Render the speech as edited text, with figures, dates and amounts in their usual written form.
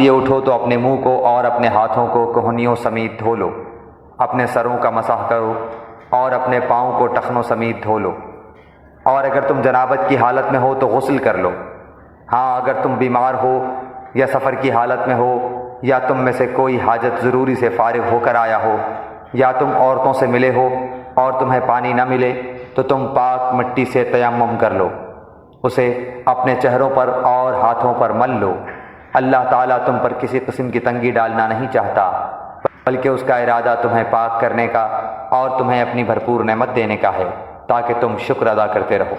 لیے اٹھو تو اپنے منہ کو اور اپنے ہاتھوں کو کہنیوں سمیت دھو لو، اپنے سروں کا مسح کرو اور اپنے پاؤں کو ٹخنوں سمیت دھو لو، اور اگر تم جنابت کی حالت میں ہو تو غسل کر لو۔ ہاں اگر تم بیمار ہو یا سفر کی حالت میں ہو، یا تم میں سے کوئی حاجت ضروری سے فارغ ہو کر آیا ہو، یا تم عورتوں سے ملے ہو اور تمہیں پانی نہ ملے، تو تم پاک مٹی سے تیمم کر لو، اسے اپنے چہروں پر اور ہاتھوں پر مل لو۔ اللہ تعالیٰ تم پر کسی قسم کی تنگی ڈالنا نہیں چاہتا، بلکہ اس کا ارادہ تمہیں پاک کرنے کا اور تمہیں اپنی بھرپور نعمت دینے کا ہے، تاکہ تم شکر ادا کرتے رہو۔